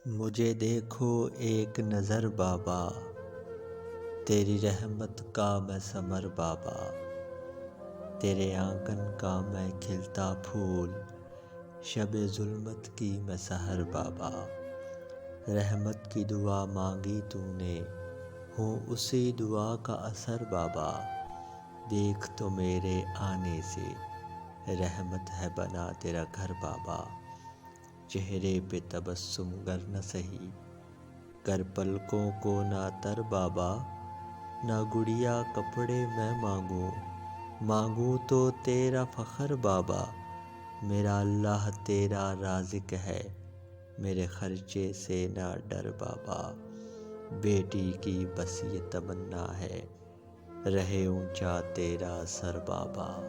مجھے دیکھو ایک نظر بابا، تیری رحمت کا میں ثمر بابا، تیرے آنگن کا میں کھلتا پھول، شب ظلمت کی میں سحر بابا۔ رحمت کی دعا مانگی تو نے، ہوں اسی دعا کا اثر بابا۔ دیکھ تو میرے آنے سے رحمت ہے بنا تیرا گھر بابا۔ چہرے پہ تبسم گر نہ سہی، کر پلکوں کو نہ تر بابا۔ نہ گڑیا کپڑے میں مانگوں تو تیرا فخر بابا۔ میرا اللہ تیرا رازق ہے، میرے خرچے سے نہ ڈر بابا۔ بیٹی کی بس یہ تمنا ہے، رہے اونچا تیرا سر بابا۔